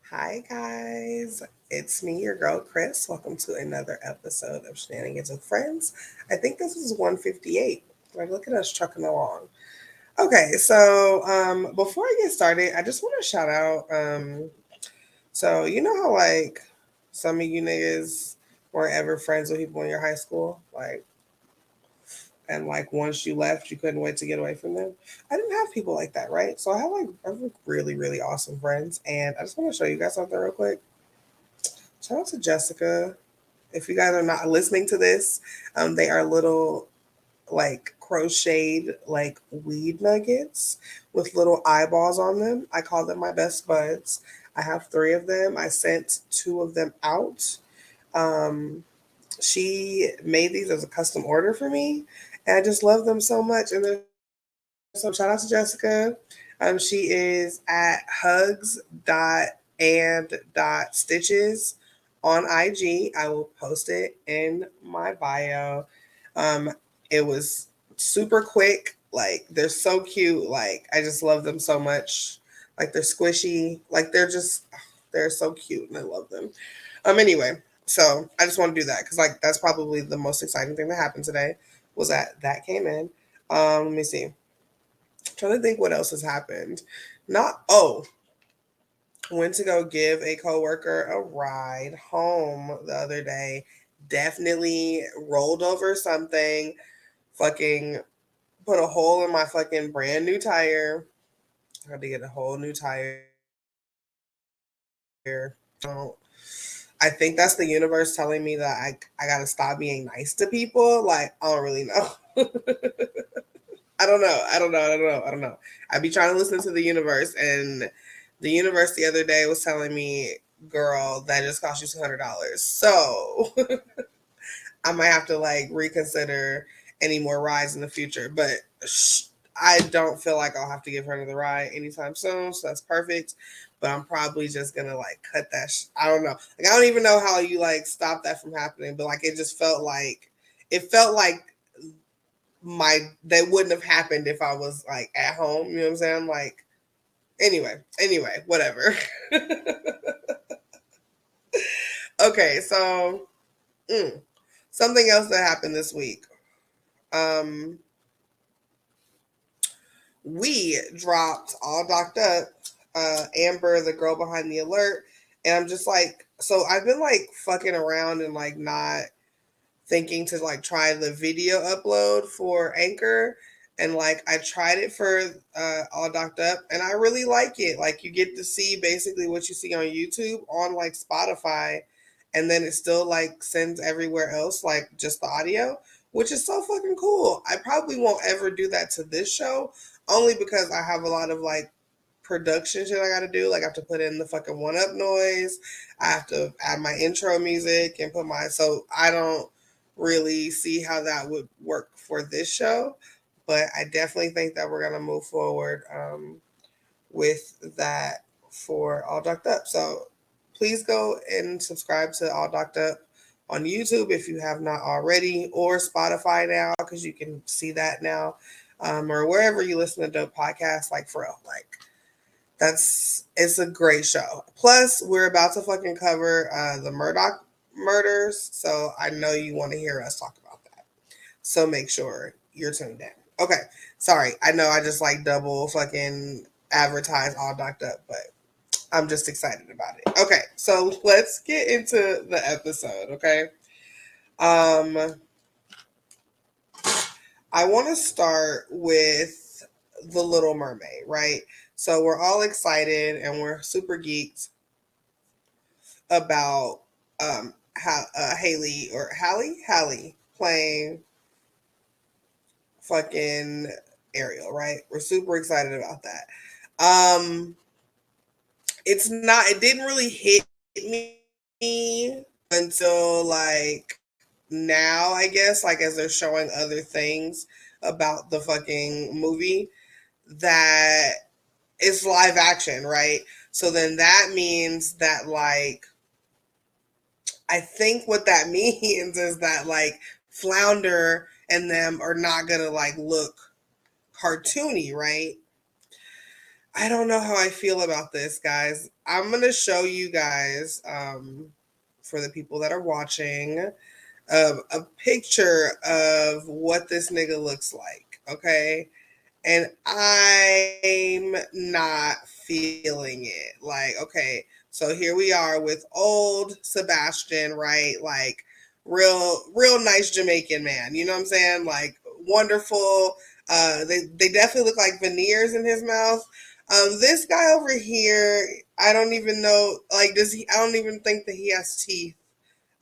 Hi, guys. It's me, your girl, Chris. Welcome to another episode of Shenanigans with Friends. I think this is 158. Like, look at us trucking along. Okay, so before I get started, I just want to shout out. So, you know how, like, some of you niggas weren't ever friends with people in your high school? And like once you left, you couldn't wait to get away from them. I didn't have people like that, right? So I have really really awesome friends, and I just want to show you guys something real quick. Shout out to Jessica. If you guys are not listening to this, they are little like crocheted like weed nuggets with little eyeballs on them. I call them my best buds. I have three of them. I sent two of them out. Um, she made these as a custom order for me, and I just love them so much. And they're so cute. So shout out to Jessica. She is at hugs.and.stitches on IG. I will post it in my bio. Um, it was super quick. Like they're so cute. Like I just love them so much. Like they're squishy. Like they're so cute and I love them. Anyway, so I just want to do that because like that's probably the most exciting thing that happened today was that came in. Let me see. Trying to think what else has happened. Not went to go give a coworker a ride home the other day. Definitely rolled over something. Fucking put a hole in my fucking brand new tire. I had to get a whole new tire. I think that's the universe telling me that I gotta stop being nice to people. Like I don't really know. I don't know. I don't know. I be trying to listen to the universe, and the universe the other day was telling me, "Girl, that just cost you $200." So I might have to like reconsider any more rides in the future. But I don't feel like I'll have to give her another ride anytime soon. So that's perfect. But I'm probably just gonna like cut that. I don't know. Like I don't even know how you like stop that from happening. But like it just felt like it felt like my that wouldn't have happened if I was like at home. You know what I'm saying? Like anyway, whatever. Okay, so mm, something else that happened this week. Um, we dropped all docked up. Amber, the girl behind the alert, and I'm just like, so I've been like fucking around and like not thinking to like try the video upload for Anchor. And like I tried it for all docked up and I really like it. Like you get to see basically what you see on YouTube on like Spotify, and then it still like sends everywhere else like just the audio, which is so fucking cool. I probably won't ever do that to this show only because I have a lot of like production shit I gotta do. Like I have to put in the fucking one up noise. I have to add my intro music and put my so I don't really see how that would work for this show. But I definitely think that we're gonna move forward with that for All Docked Up. So please go and subscribe to All Docked Up on YouTube if you have not already, or Spotify now because you can see that now, or wherever you listen to dope podcasts. Like for real, like it's a great show. Plus, we're about to fucking cover the Murdoch murders, so I know you want to hear us talk about that. So make sure you're tuned in. Okay, sorry. I know I just like double fucking advertise all docked up, but I'm just excited about it. Okay, so let's get into the episode. Okay, um, I want to start with the Little Mermaid, right? So we're all excited and we're super geeked about Haley or Hallie playing fucking Ariel, right? We're super excited about that. Um, it's not. It didn't really hit me until like now, I guess. Like as they're showing other things about the fucking movie that it's live action, right? So then that means that like I think what that means is that like Flounder and them are not gonna like look cartoony, right? I don't know how I feel about this, guys. I'm gonna show you guys, for the people that are watching, a picture of what this nigga looks like. Okay, and I'm not feeling it. Like, okay, so here we are with old Sebastian, right? Like, real nice Jamaican man. You know what I'm saying? Like, wonderful. They definitely look like veneers in his mouth. This guy over here, I don't even know. Like, does he? I don't even think that he has teeth.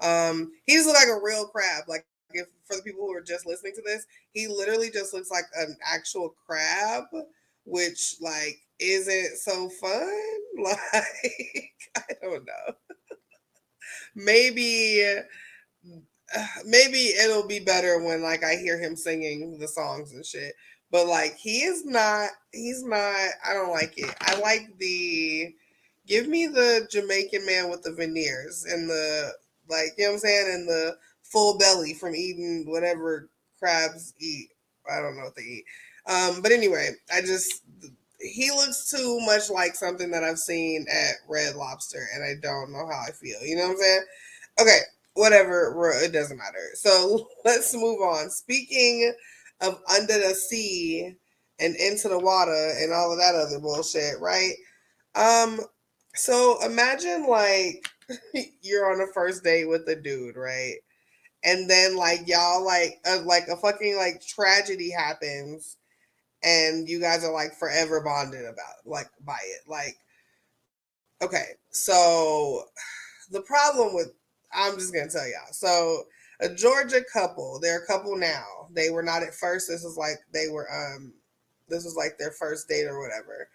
He just looks like a real crab. Like, if for the people who are just listening to this, he literally just looks like an actual crab, which like isn't so fun. Like, I don't know. Maybe maybe it'll be better when like I hear him singing the songs and shit. But like he's not I don't like it. I like the give me the Jamaican man with the veneers and the like, you know what I'm saying, and the full belly from eating whatever crabs eat. I don't know what they eat. But anyway, I just he looks too much like something that I've seen at Red Lobster and I don't know how I feel. You know what I'm saying? Okay, whatever, it doesn't matter. So let's move on. Speaking of under the sea and into the water and all of that other bullshit, right? Um, so imagine like you're on a first date with a dude, right? And then like y'all like a fucking like tragedy happens and you guys are like forever bonded about like by it. Like, okay, so the problem with I'm just gonna tell y'all. So a Georgia couple, they're a couple now. They were not at first. This was like their first date or whatever.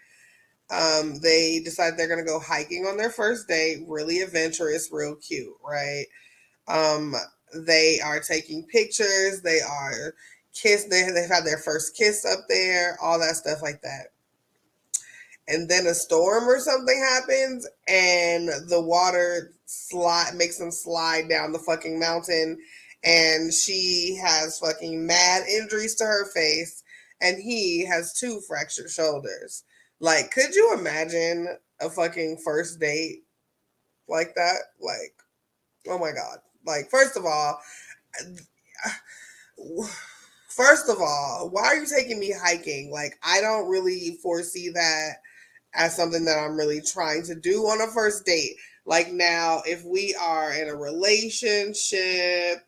They decided they're gonna go hiking on their first date, really adventurous, real cute, right? Um, they are taking pictures, they are they've had their first kiss up there, all that stuff like that, and then a storm or something happens and the water slide makes them slide down the fucking mountain and she has fucking mad injuries to her face and he has two fractured shoulders. Like, could you imagine a fucking first date like that? Like, oh my god. Like, first of all, why are you taking me hiking? Like, I don't really foresee that as something that I'm really trying to do on a first date. Like, now, if we are in a relationship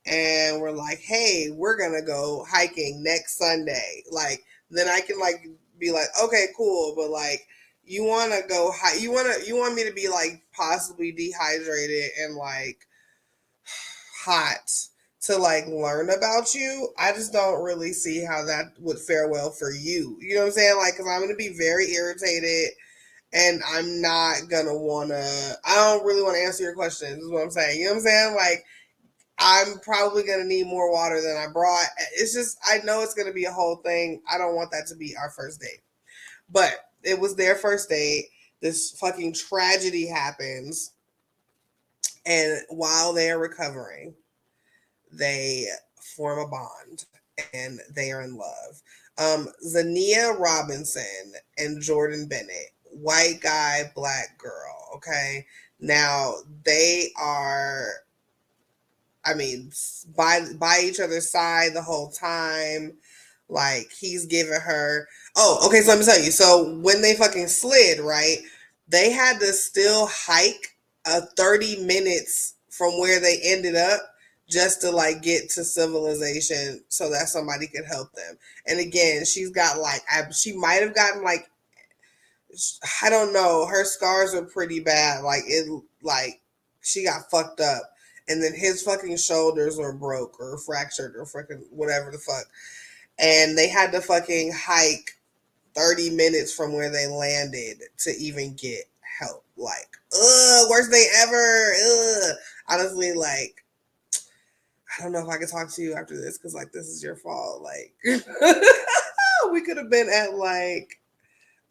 and we're like, hey, we're gonna go hiking next Sunday, like, then I can like be like, okay, cool, but like, you want to go you want me to be like possibly dehydrated and like hot to like learn about you. I just don't really see how that would fare well for you. You know what I'm saying? Like, because I'm going to be very irritated and I'm not going to want to, I don't really want to answer your questions, is what I'm saying. You know what I'm saying? Like, I'm probably going to need more water than I brought. It's just, I know it's going to be a whole thing. I don't want that to be our first date. But it was their first date. This fucking tragedy happens. And while they're recovering, they form a bond and they are in love. Zania Robinson and Jordan Bennett, white guy, black girl. Okay. Now they are, I mean, by each other's side the whole time. Like, he's giving her. Oh, okay. So let me tell you. So when they fucking slid, right, they had to still hike 30 minutes from where they ended up just to like get to civilization so that somebody could help them. And again, she's got like she might have gotten like, I don't know, her scars are pretty bad. Like she got fucked up. And then his fucking shoulders were broke or fractured or freaking whatever the fuck. And they had to fucking hike 30 minutes from where they landed to even get help. Like, worst day ever. Honestly, like, I don't know if I can talk to you after this because, like, this is your fault. Like, we could have been at, like,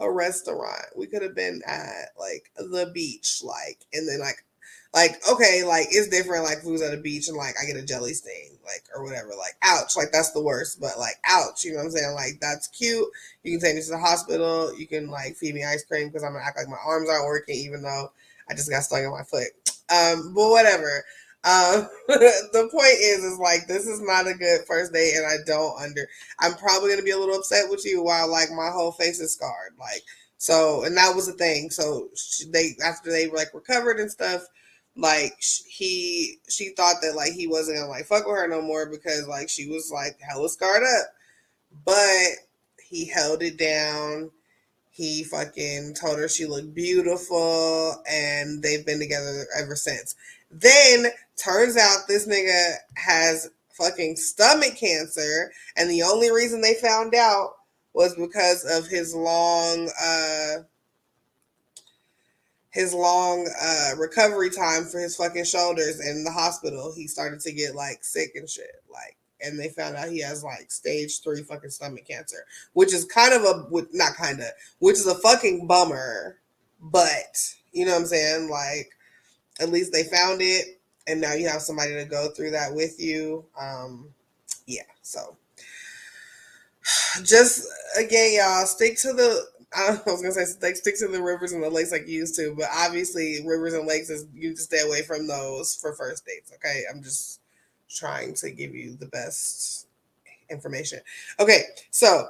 a restaurant. We could have been at, like, the beach. Like, and then, like, Like, okay, like it's different. Like, if we was at a beach and like I get a jelly sting, like or whatever, like ouch, like that's the worst. But like ouch, you know what I'm saying? Like that's cute. You can take me to the hospital. You can like feed me ice cream because I'm gonna act like my arms aren't working, even though I just got stung on my foot. But whatever. The point is like this is not a good first date, and I don't under. I'm probably gonna be a little upset with you while like my whole face is scarred, like so. And that was the thing. So they after they like recovered and stuff, like she thought that like he wasn't gonna like fuck with her no more because like she was like hella scarred up, but he held it down. He fucking told her she looked beautiful, and they've been together ever since. Then turns out this nigga has fucking stomach cancer, and the only reason they found out was because of his long recovery time for his fucking shoulders in the hospital. He started to get like sick and shit, like, and they found out he has like stage 3 fucking stomach cancer, which is kind of a not kind of, which is a fucking bummer, but you know what I'm saying, like at least they found it, and now you have somebody to go through that with you. Yeah, so just again, y'all, stick to the. I was gonna say stick to the rivers and the lakes like you used to, but obviously rivers and lakes is you need to stay away from those for first dates. Okay, I'm just trying to give you the best information. Okay, so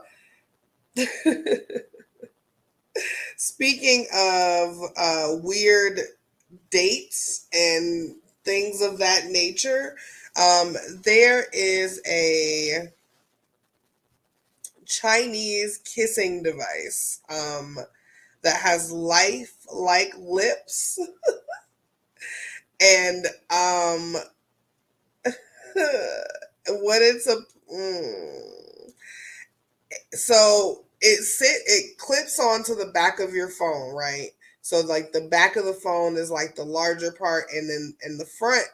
speaking of weird dates and things of that nature, there is a Chinese kissing device that has life like lips and what it's a so it clips onto the back of your phone, right? So like the back of the phone is like the larger part, and then in the front,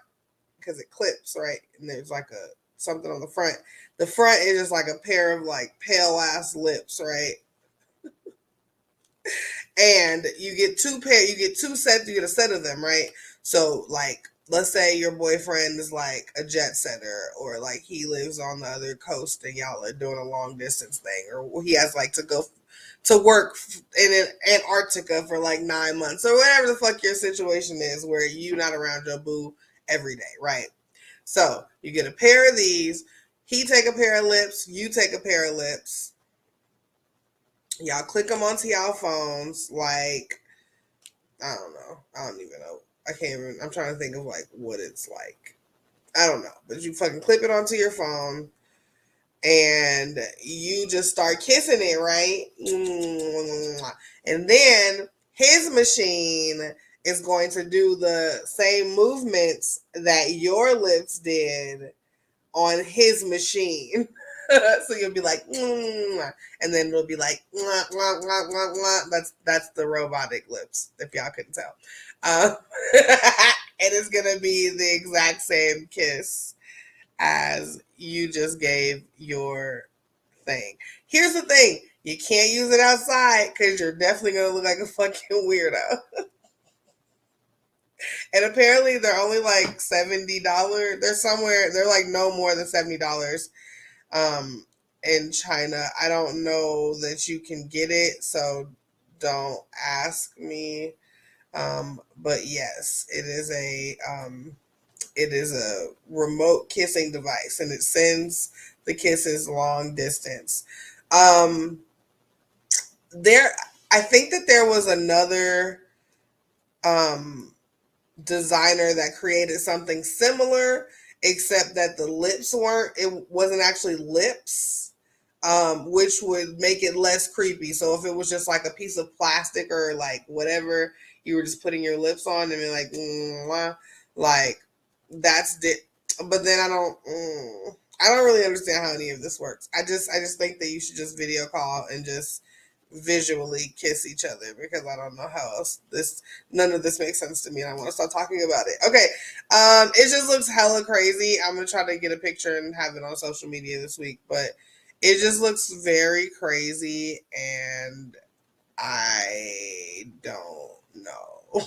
because it clips, right, and there's like a something on the front. The front is just like a pair of like pale ass lips, right? And you get two sets, you get a set of them, right? So like let's say your boyfriend is like a jet setter, or like he lives on the other coast and y'all are doing a long distance thing, or he has like to go to work in Antarctica for like 9 months, or whatever the fuck your situation is where you not around your boo every day, right? So you get a pair of these, he take a pair of lips, you take a pair of lips, y'all click them onto y'all phones. Like I don't know, I don't even know, I can't even, I'm trying to think of like what it's like, I don't know, but you fucking clip it onto your phone and you just start kissing it, right? And then his machine is going to do the same movements that your lips did on his machine. So you'll be like, and then it'll be like, that's the robotic lips, if y'all couldn't tell. And it's gonna be the exact same kiss as you just gave your thing. Here's the thing: you can't use it outside because you're definitely gonna look like a fucking weirdo. And apparently they're only like $70. They're somewhere. They're like no more than $70 in China. I don't know that you can get it, so don't ask me. But yes, it is a remote kissing device, and it sends the kisses long distance. Um, there, I think that there was another um designer that created something similar, except that the lips weren't, it wasn't actually lips, which would make it less creepy. So if it was just like a piece of plastic or like whatever you were just putting your lips on and be like, like that's but then I don't really understand how any of this works. I just think that you should just video call and just visually kiss each other, because I don't know how else none of this makes sense to me and I want to start talking about it. Okay. It just looks hella crazy. I'm gonna try to get a picture and have it on social media this week, but it just looks very crazy and I don't know.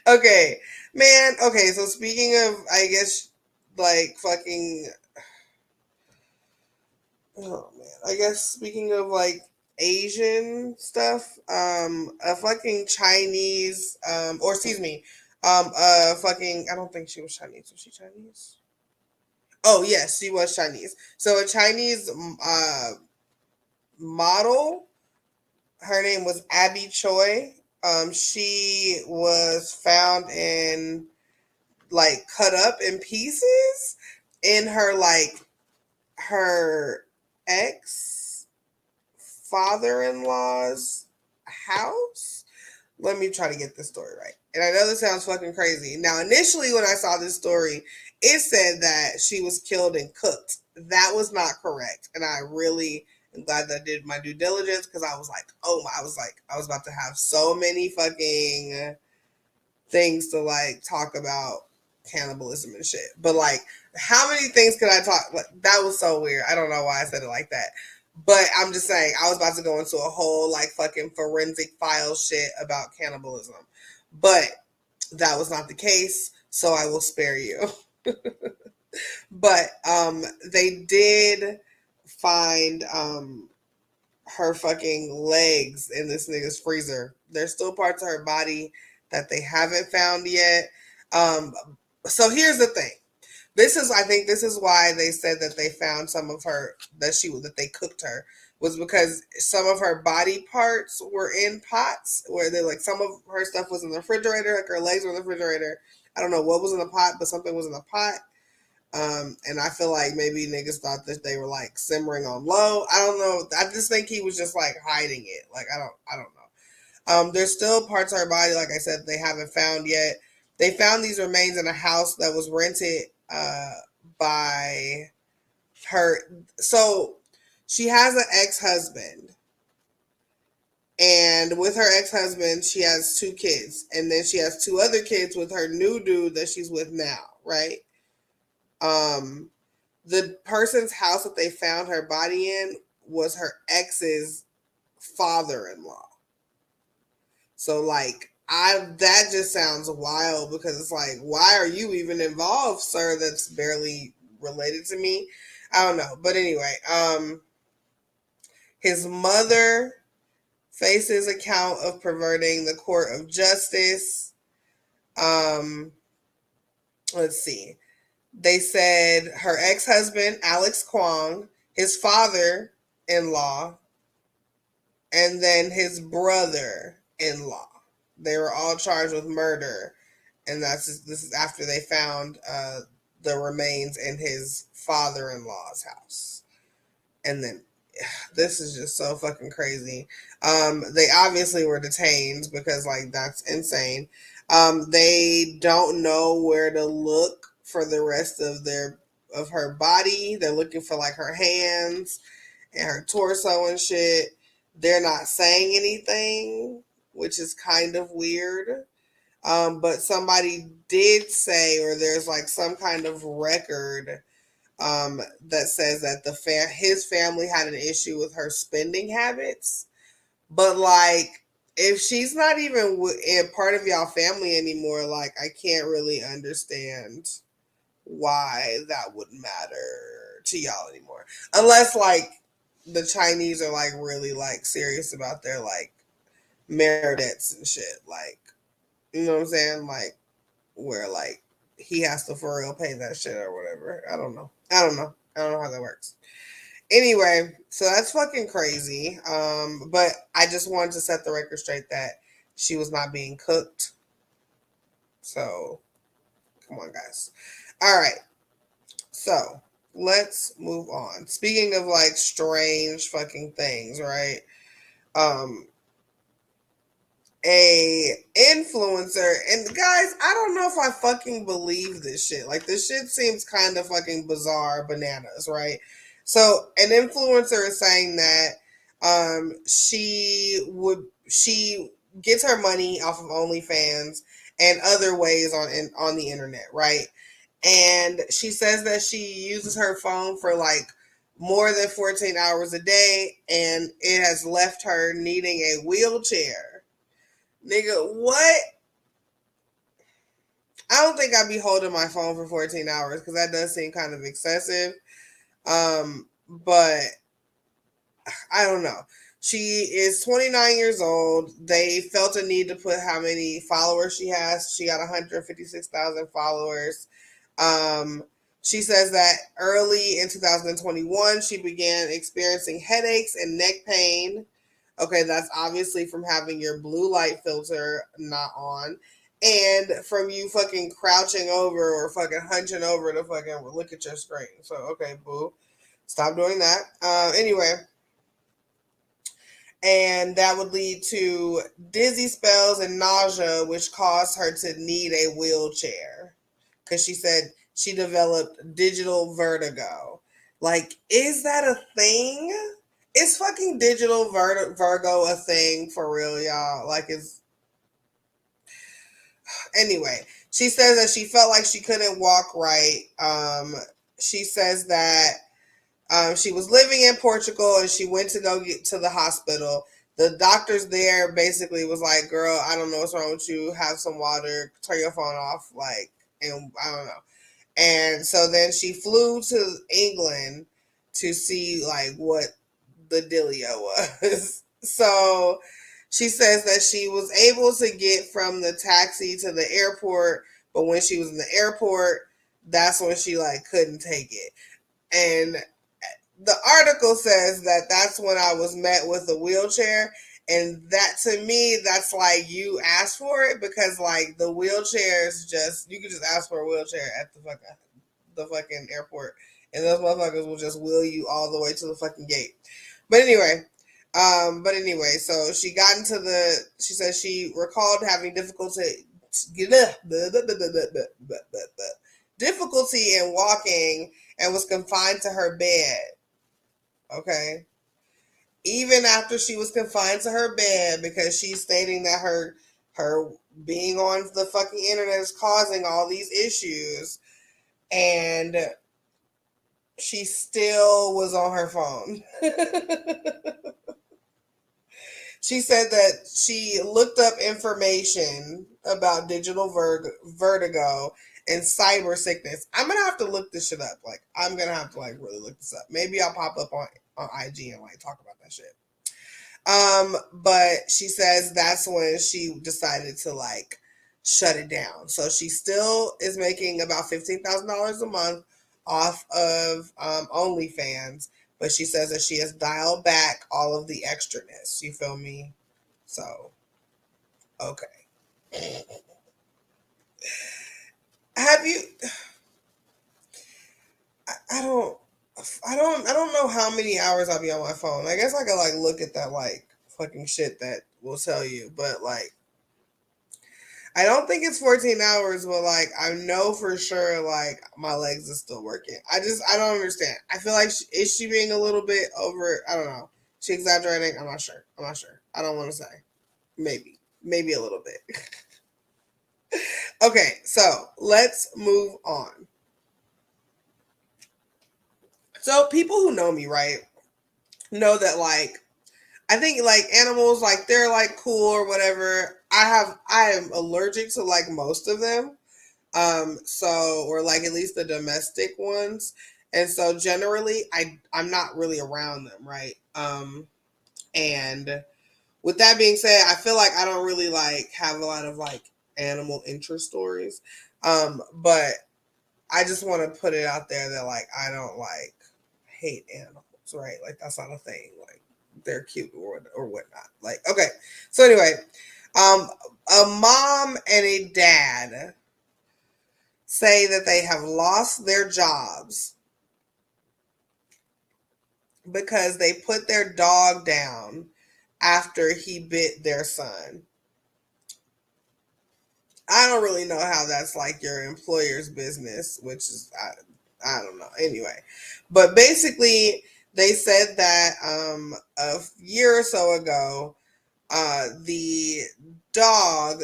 Okay, man. Okay, so speaking of, I guess, like fucking. Oh man, I guess speaking of like Asian stuff, a fucking Chinese, or excuse me, fucking. I don't think she was Chinese. Was she Chinese? Oh yes, she was Chinese. So a Chinese, model. Her name was Abby Choi. She was found and like cut up in pieces in her her ex father-in-law's house. Let me try to get this story right. And I know this sounds fucking crazy. Now, initially when I saw this story, it said that she was killed and cooked. That was not correct. And I really am glad that I did my due diligence, because I was like, oh my, I was about to have so many fucking things to like talk about cannibalism and shit. But like, how many things could I talk? Like, that was so weird. I don't know why I said it like that. But I'm just saying, I was about to go into a whole like fucking forensic file shit about cannibalism. But that was not the case, so I will spare you. But they did find her fucking legs in this nigga's freezer. There's still parts of her body that they haven't found yet. Um, so here's the thing. I think this is why they said that they found some of her, that they cooked her, was because some of her body parts were in pots where they like, some of her stuff was in the refrigerator, like her legs were in the refrigerator. I don't know what was in the pot, but something was in the pot. And I feel like maybe niggas thought that they were like simmering on low. I don't know. I just think he was just like hiding it. Like, I don't know. There's still parts of her body, like I said, they haven't found yet. They found these remains in a house that was rented by her. So she has an ex-husband, and with her ex-husband, she has two kids, and then she has two other kids with her new dude that she's with now, right? Um, the person's house that they found her body in was her ex's father-in-law. So like, I that just sounds wild, because it's like, why are you even involved, sir? That's barely related to me. I don't know. But anyway, his mother faces a count of perverting the court of justice. Um, let's see. They said her ex-husband, Alex Kwong, his father-in-law, and then his brother-in-law. They were all charged with murder, and this is after they found the remains in his father-in-law's house. And then this is just so fucking crazy. They obviously were detained, because like, that's insane. They don't know where to look for the rest of her body. They're looking for like her hands and her torso and shit. They're not saying anything, which is kind of weird. But somebody did say, or there's like some kind of record that says that his family had an issue with her spending habits. But like, if she's not even a part of y'all family anymore, like, I can't really understand why that would matter to y'all anymore, unless like the Chinese are like really like serious about their like marriage debts and shit. Like, you know what I'm saying? Like, where like he has to for real pay that shit or whatever. I don't know. I don't know how that works. Anyway, so that's fucking crazy. But I just wanted to set the record straight that she was not being cooked. So come on, guys. All right. So let's move on. Speaking of like strange fucking things, right? Um, a influencer, and guys, I don't know if I fucking believe this shit. Like, this shit seems kind of fucking bizarre bananas, right? So an influencer is saying that she gets her money off of OnlyFans and other ways on the internet, right? And she says that she uses her phone for like more than 14 hours a day, and it has left her needing a wheelchair. Nigga, what? I don't think I'd be holding my phone for 14 hours because that does seem kind of excessive. But I don't know. She is 29 years old. They felt a need to put how many followers she has. She got 156,000 followers. Um, she says that early in 2021, she began experiencing headaches and neck pain. Okay, that's obviously from having your blue light filter not on and from you fucking crouching over or fucking hunching over to fucking look at your screen. So, okay, boo. Stop doing that. Anyway, and that would lead to dizzy spells and nausea, which caused her to need a wheelchair because she said she developed digital vertigo. Like, is that a thing? Is fucking digital Virgo a thing for real, y'all? Like, is anyway. She says that she felt like she couldn't walk right. She says that she was living in Portugal and she went to go get to the hospital. The doctors there basically was like, "Girl, I don't know what's wrong with you. Have some water. Turn your phone off." Like, and I don't know. And so then she flew to England to see like what the dealio was. So she says that she was able to get from the taxi to the airport, but when she was in the airport, that's when she like couldn't take it. And the article says that that's when I was met with a wheelchair. And that to me, that's like you asked for it because like the wheelchair is just you can just ask for a wheelchair at the fucking airport, and those motherfuckers will just wheel you all the way to the fucking gate. But anyway, so she got into the. She says she recalled having difficulty in walking and was confined to her bed. Okay. Even after she was confined to her bed because she's stating that her being on the fucking internet is causing all these issues and she still was on her phone. She said that she looked up information about digital vertigo and cyber sickness. I'm gonna have to look this shit up. Like, I'm gonna have to like really look this up. Maybe I'll pop up on IG and like talk about that shit. But she says that's when she decided to like shut it down. So she still is making about $15,000 a month off of OnlyFans, but she says that she has dialed back all of the extraness. You feel me? So okay. Have you? I don't. I don't know how many hours I'll be on my phone. I guess I could like look at that like fucking shit that will tell you, but like I don't think it's 14 hours, but like I know for sure like my legs are still working. I don't understand. I feel like is she being a little bit over? I don't know. She exaggerating? I'm not sure. I'm not sure. I don't want to say. Maybe a little bit. Okay, so let's move on. So people who know me, right, know that like I think like animals like they're like cool or whatever. I am allergic to like most of them. So or like at least the domestic ones. And so generally I'm not really around them, right? And with that being said, I feel like I don't really like have a lot of like animal interest stories. But I just want to put it out there that like I don't like hate animals, right? Like that's not a thing. Like they're cute or whatnot. Like okay, so anyway, um, a mom and a dad say that they have lost their jobs because they put their dog down after he bit their son. I don't really know how that's like your employer's business, which is I don't know. Anyway, but basically they said that a year or so ago, the dog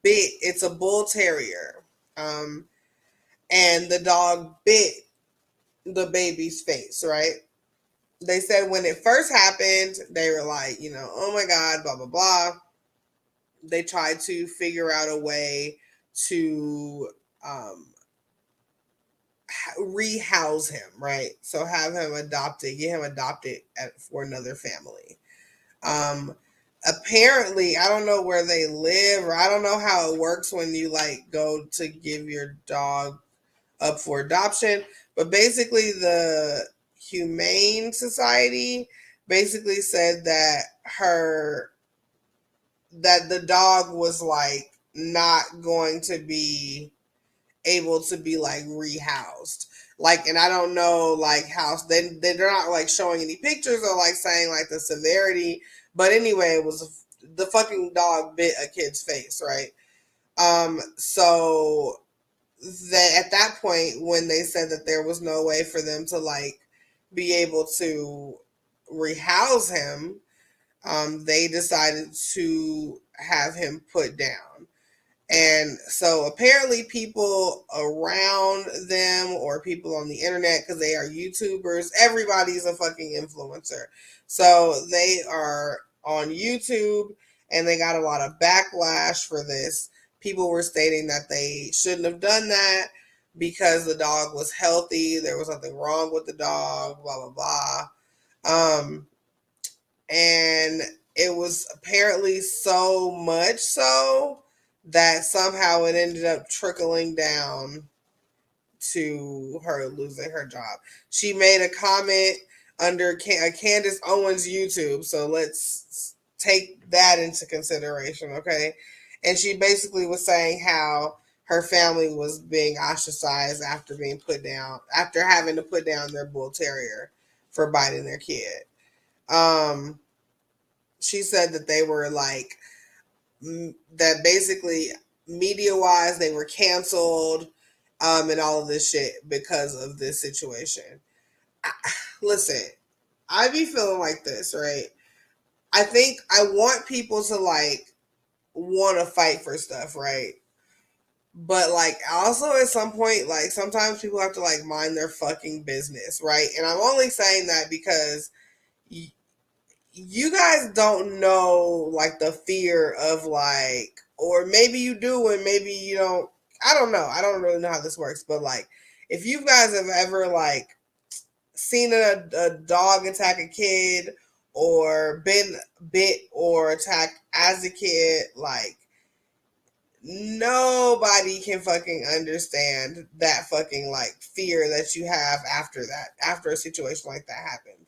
bit. It's a bull terrier, and the dog bit the baby's face. Right? They said when it first happened, they were like, oh my god, blah blah blah. They tried to figure out a way to rehouse him, right? So have him adopted, get him adopted for another family. Um, Apparently, I don't know where they live, or I don't know how it works when you like go to give your dog up for adoption, but basically the Humane Society basically said that the dog was like not going to be able to be like rehoused. Like, and I don't know like how they're not like showing any pictures or like saying like the severity, but anyway, it was the fucking dog bit a kid's face, right? So that at that point when they said that there was no way for them to like be able to rehouse him, they decided to have him put down. And so apparently people around them or people on the internet, because they are YouTubers, everybody's a fucking influencer. So they are on YouTube and they got a lot of backlash for this. People were stating that they shouldn't have done that because the dog was healthy. There was nothing wrong with the dog, blah, blah, blah. And it was apparently so much so that somehow it ended up trickling down to her losing her job. She made a comment under Candace Owens YouTube, so let's take that into consideration, okay? And she basically was saying how her family was being ostracized after being put down, after having to put down their bull terrier for biting their kid. Um, she said that they were like that basically media wise they were canceled, and all of this shit because of this situation. I, Listen, I be feeling like this, right? I think I want people to like want to fight for stuff, right? But like also at some point, like sometimes people have to like mind their fucking business, right? And I'm only saying that because you guys don't know like the fear of like, or maybe you do and maybe you don't. I don't know. I don't really know how this works, but like if you guys have ever like seen a dog attack a kid or been bit or attacked as a kid, like nobody can fucking understand that fucking like fear that you have after that, after a situation like that happens.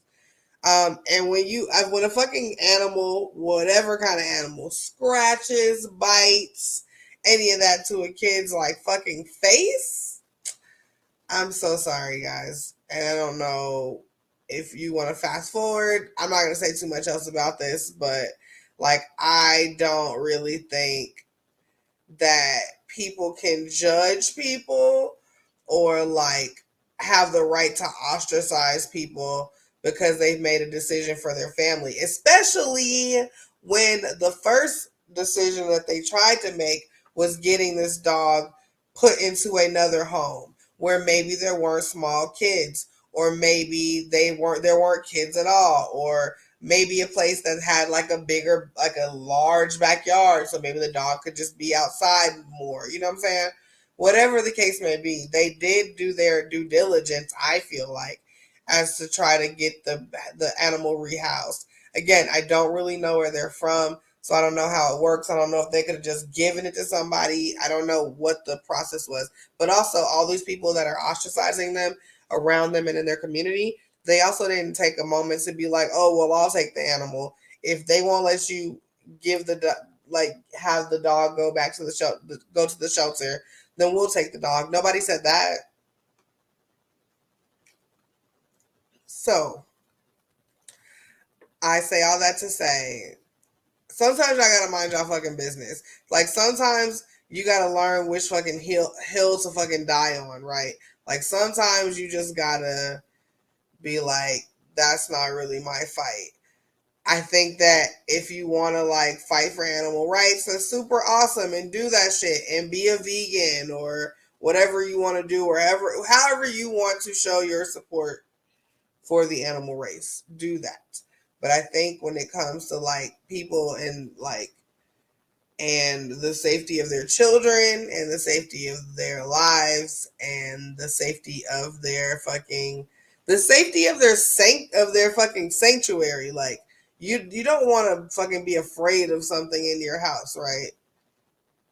And when a fucking animal, whatever kind of animal, scratches, bites, any of that to a kid's like fucking face, I'm so sorry, guys. And I don't know if you want to fast forward. I'm not going to say too much else about this, but like, I don't really think that people can judge people or like have the right to ostracize people because they've made a decision for their family, especially when the first decision that they tried to make was getting this dog put into another home where maybe there weren't small kids, or maybe there weren't kids at all, or maybe a place that had like a bigger, like a large backyard, so maybe the dog could just be outside more, you know what I'm saying? Whatever the case may be, they did do their due diligence, I feel like, as to try to get the animal rehoused. Again, I don't really know where they're from, so I don't know how it works. I don't know if they could have just given it to somebody. I don't know what the process was. But also, all these people that are ostracizing them around them and in their community, they also didn't take a moment to be like, oh, well, I'll take the animal. If they won't let you give like have the dog go back to the go to the shelter, then we'll take the dog. Nobody said that. So I say all that to say, sometimes I gotta mind y'all fucking business. Like sometimes you gotta learn which fucking hill to fucking die on, right? Like sometimes you just gotta be like, that's not really my fight. I think that if you want to like fight for animal rights, that's super awesome and do that shit and be a vegan or whatever you want to do, or however you want to show your support for the animal race, do that. But I think when it comes to like people and the safety of their children and the safety of their lives and the safety of their fucking of their fucking sanctuary. Like you don't want to fucking be afraid of something in your house, right?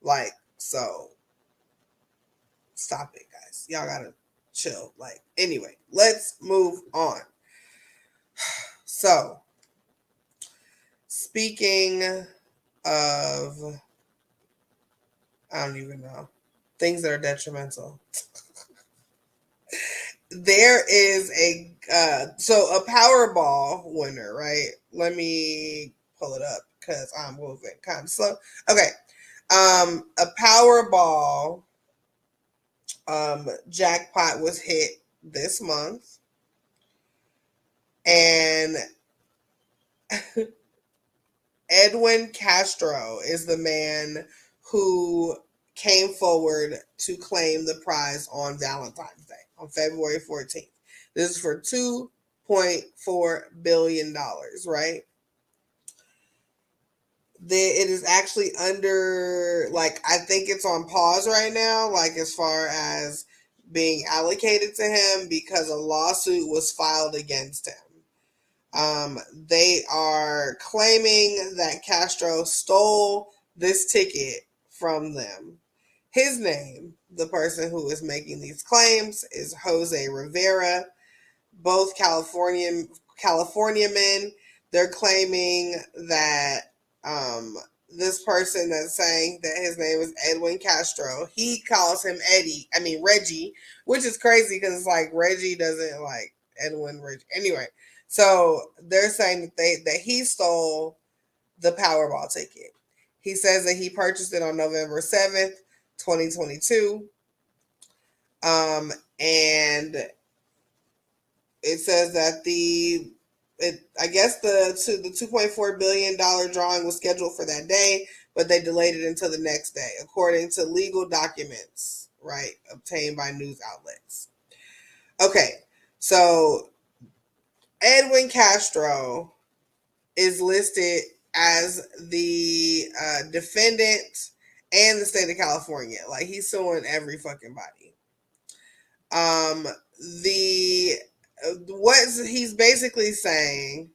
Like, so stop it, guys. Y'all gotta chill. Like, anyway, let's move on. So, speaking of, I don't even know, things that are detrimental. There is a Powerball winner, right? Let me pull it up because I'm moving kind of slow. Okay, a Powerball jackpot was hit this month, and Edwin Castro is the man who came forward to claim the prize on Valentine's Day on February 14th. This is for $2.4 billion, right? It is actually under, like, I think it's on pause right now, like, as far as being allocated to him because a lawsuit was filed against him. They are claiming that Castro stole this ticket from them. His name, the person who is making these claims, is Jose Rivera. Both California men. They're claiming that this person that's saying that his name is Edwin Castro, he calls him Reggie, which is crazy because it's like Reggie doesn't like Edwin Reggie. Anyway, so they're saying that he stole the Powerball ticket. He says that he purchased it on November 7th, 2022. And it says that the $2.4 billion drawing was scheduled for that day, but they delayed it until the next day, according to legal documents, right, obtained by news outlets. Okay, so Edwin Castro is listed as the defendant and the state of California. Like, he's suing every fucking body. What he's basically saying,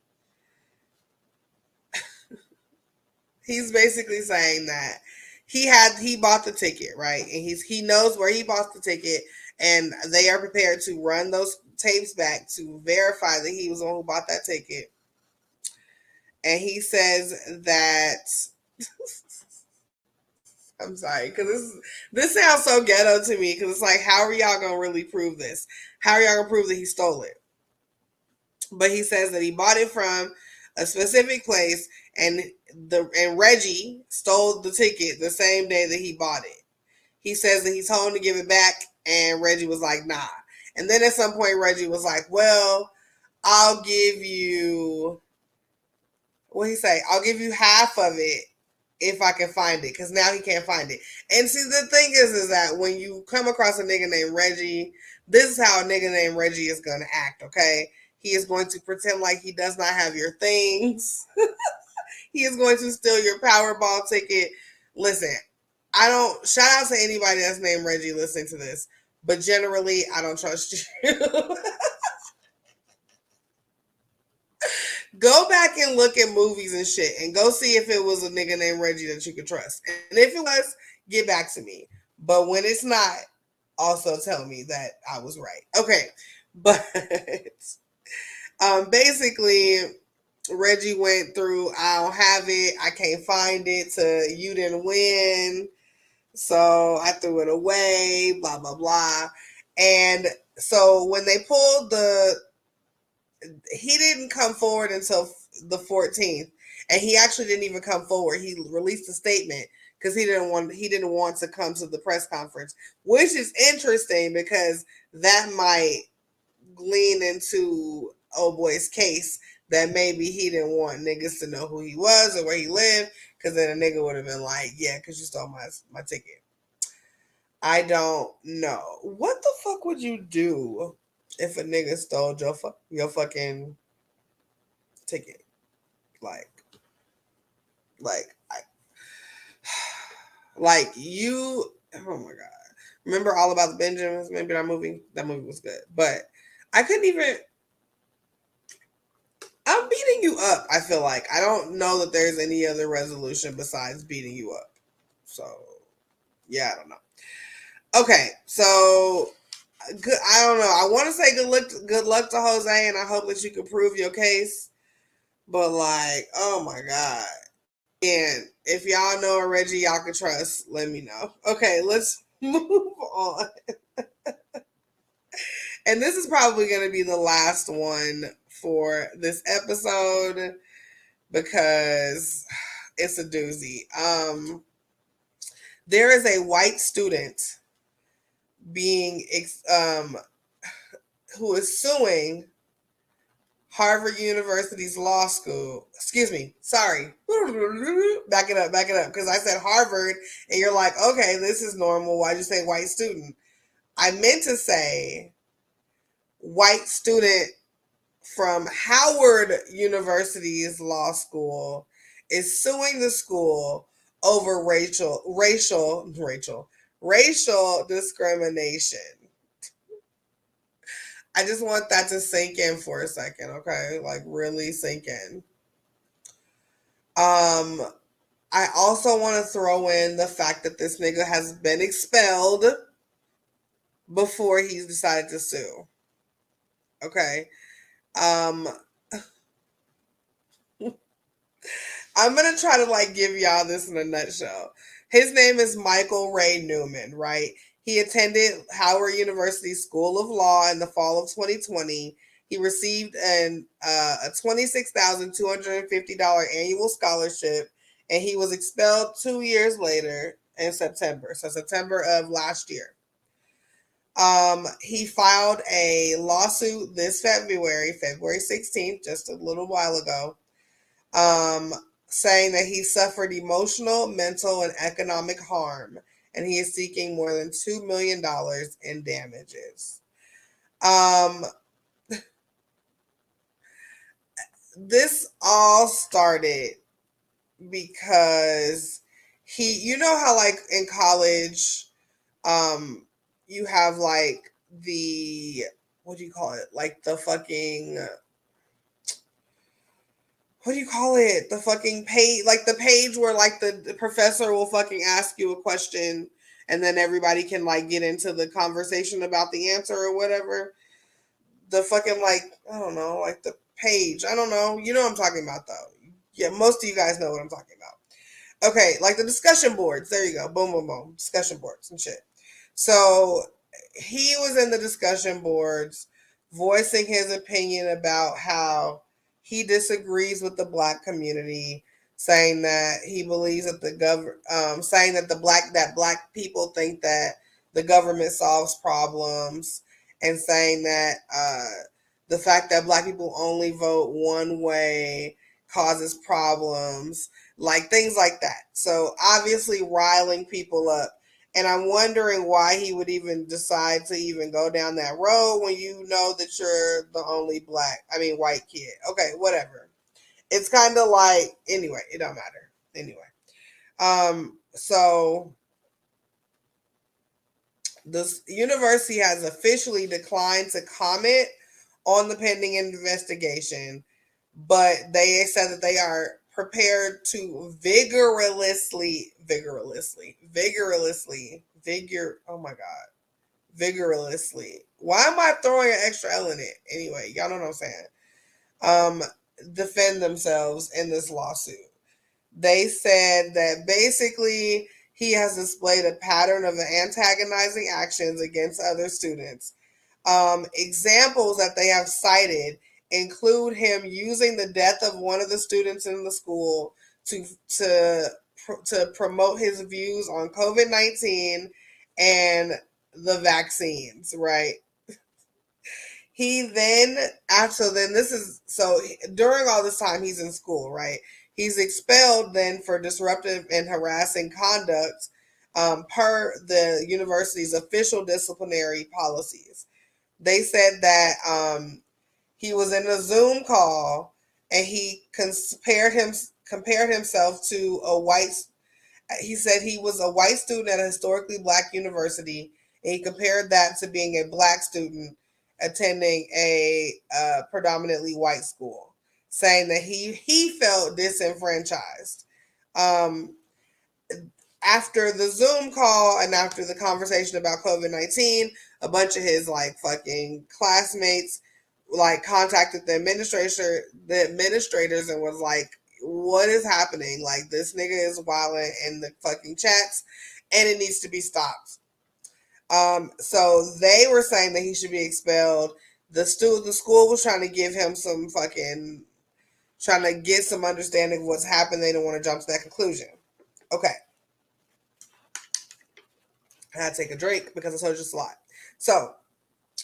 that he bought the ticket, right? And he knows where he bought the ticket, and they are prepared to run those tapes back to verify that he was the one who bought that ticket. And he says that I'm sorry, because this sounds so ghetto to me, because it's like, how are y'all gonna really prove this? How are y'all gonna prove that he stole it? But he says that he bought it from a specific place, and Reggie stole the ticket the same day that he bought it. He says that he told him to give it back, and Reggie was like, nah. And then at some point, Reggie was like, well, I'll give you, what he say? I'll give you half of it if I can find it, because now he can't find it. And see, the thing is that when you come across a nigga named Reggie, this is how a nigga named Reggie is going to act, okay? He is going to pretend like he does not have your things. He is going to steal your Powerball ticket. Listen, I don't, shout out to anybody that's named Reggie listening to this, but generally, I don't trust you. Go back and look at movies and shit and go see if it was a nigga named Reggie that you could trust. And if it was, get back to me. But when it's not, also tell me that I was right. Okay. But basically, Reggie went through, I don't have it, I can't find it, to you didn't win, so I threw it away, blah, blah, blah. And so when they pulled he didn't come forward until the 14th, and he actually didn't even come forward. He released a statement because he didn't want to come to the press conference, which is interesting because that might lean into old boy's case that maybe he didn't want niggas to know who he was or where he lived, because then a nigga would have been like, yeah, because you stole my ticket. I don't know. What the fuck would you do if a nigga stole your fucking ticket? Like, Like you, oh my god. Remember All About the Benjamins? Maybe that movie. That movie was good, but I couldn't even. I'm beating you up. I feel like I don't know that there's any other resolution besides beating you up. So yeah, I don't know. Okay, so good. I don't know. I want to say good luck to Jose, and I hope that you can prove your case. But like, oh my god. And if y'all know a Reggie y'all can trust, let me know. Okay, let's move on. And this is probably going to be the last one for this episode because it's a doozy. There is a white student being who is suing Harvard University's law school. Excuse me, sorry. Back it up, because I said Harvard, and you're like, okay, this is normal. Why'd you say white student? I meant to say white student from Howard University's law school is suing the school over racial discrimination. I just want that to sink in for a second, okay? Like really sink in. I also want to throw in the fact that this nigga has been expelled before he's decided to sue. Okay. Um I'm gonna try to like give y'all this in a nutshell. His name is Michael Ray Newman, right? He attended Howard University School of Law in the fall of 2020. He received a $26,250 annual scholarship, and he was expelled 2 years later in September. So September of last year. He filed a lawsuit this February 16th, just a little while ago, saying that he suffered emotional, mental, and economic harm, and he is seeking more than $2 million in damages. This all started because you know how like in college, you have like the, what do you call it? Like the fucking, what do you call it? The fucking page, like the page where like the professor will fucking ask you a question and then everybody can like get into the conversation about the answer or whatever. The fucking like, I don't know, like the page. I don't know. You know what I'm talking about though. Yeah, most of you guys know what I'm talking about. Okay, like the discussion boards. There you go. Boom, boom, boom. Discussion boards and shit. So he was in the discussion boards voicing his opinion about how he disagrees with the black community, saying that he believes that saying that black people think that the government solves problems, and saying that the fact that black people only vote one way causes problems, like things like that. So obviously riling people up, and I'm wondering why he would even decide to even go down that road when you know that you're the only white kid. Okay, whatever. It's kind of like, anyway, it don't matter. Anyway. So the university has officially declined to comment on the pending investigation, but they said that they are prepared to oh my god, vigorously. Why am I throwing an extra L in it? Anyway, y'all know what I'm saying. Um, defend themselves in this lawsuit. They said that basically he has displayed a pattern of antagonizing actions against other students. Examples that they have cited include him using the death of one of the students in the school to to to promote his views on COVID-19 and the vaccines, right? He then, after then, this is so during all this time he's in school, right? He's expelled then for disruptive and harassing conduct, per the university's official disciplinary policies. They said that he was in a Zoom call and he compared himself to a white He said he was a white student at a historically black university, and he compared that to being a black student attending a predominantly white school, saying that he felt disenfranchised. Um, After the Zoom call and after the conversation about COVID-19, a bunch of his like fucking classmates like contacted the administrators and was like, what is happening? Like this nigga is wilding in the fucking chats and it needs to be stopped. So they were saying that he should be expelled. The school was trying to give him some fucking trying to get some understanding of what's happened. They don't want to jump to that conclusion. Okay. I had to take a drink because I told you just a lot. So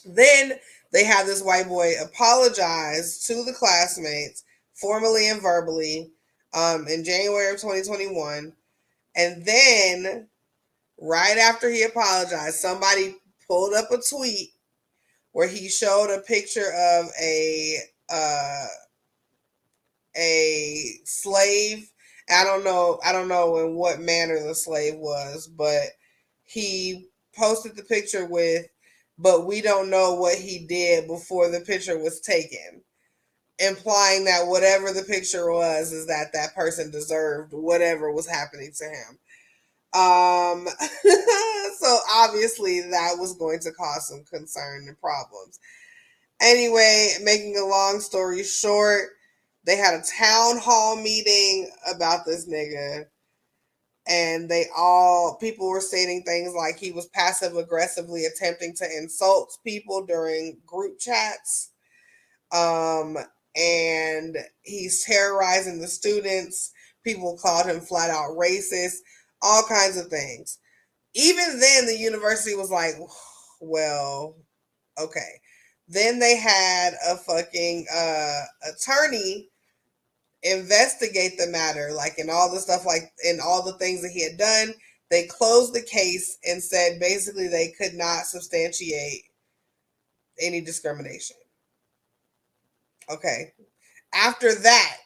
then they have this white boy apologize to the classmates formally and verbally in January of 2021. And then right after he apologized, somebody pulled up a tweet where he showed a picture of uh, a slave. I don't know in what manner the slave was, but he posted the picture with, but we don't know what he did before the picture was taken, implying that whatever the picture was is that that person deserved whatever was happening to him. So obviously that was going to cause some concern and problems. Anyway, making a long story short, they had a town hall meeting about this nigga, and people were stating things like he was passive aggressively attempting to insult people during group chats. Um, and he's terrorizing the students. People called him flat out racist, all kinds of things. Even then, the university was like, well, okay. Then they had a fucking attorney investigate the matter, like in all the stuff, like in all the things that he had done. They closed the case and said basically they could not substantiate any discrimination. Okay. After that,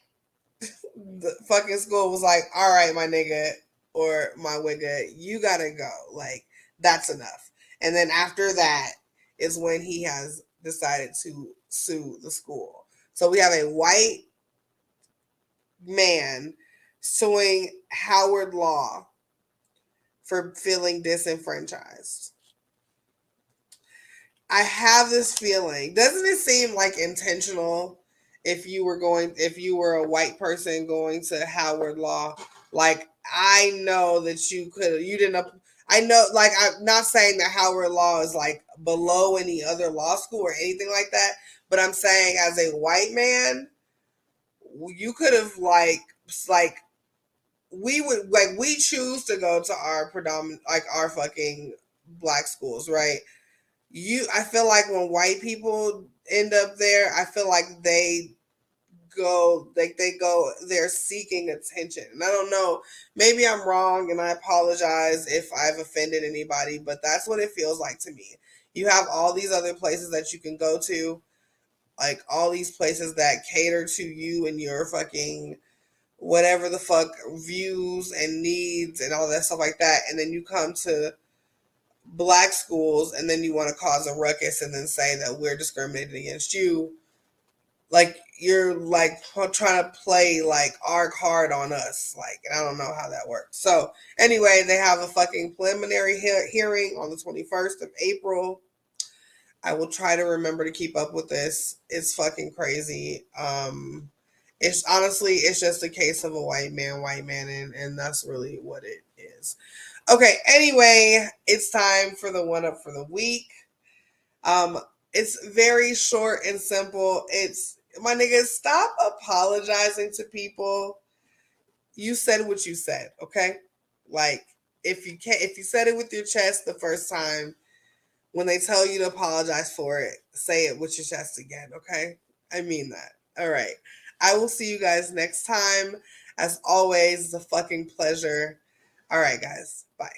the fucking school was like, all right, my nigga or my wigga, you gotta go. Like, that's enough. And then after that is when he has decided to sue the school. So we have a white man suing Howard Law for feeling disenfranchised. I have this feeling. Doesn't it seem like intentional if you were a white person going to Howard Law? Like I know that you didn't I know like I'm not saying that Howard Law is like below any other law school or anything like that, but I'm saying as a white man, you could have like we would like we choose to go to our predominant like our fucking black schools, right? I feel like when white people end up there, I feel like they go they're seeking attention. And I don't know, maybe I'm wrong and I apologize if I've offended anybody, but that's what it feels like to me. You have all these other places that you can go to, like all these places that cater to you and your fucking whatever the fuck views and needs and all that stuff like that, and then you come to black schools and then you want to cause a ruckus and then say that we're discriminating against you, like you're like trying to play like our card on us, like, and I don't know how that works. So anyway, they have a fucking preliminary hearing on the 21st of April. I will try to remember to keep up with this. It's fucking crazy. It's honestly, it's just a case of a white man, and that's really what it is. Okay, anyway, it's time for the one up for the week. Um, it's very short and simple. It's my nigga, stop apologizing to people. You said what you said, okay? Like if you said it with your chest the first time, when they tell you to apologize for it, say it with your chest again, okay? I mean that. All right. I will see you guys next time. As always, it's a fucking pleasure. All right, guys. Bye.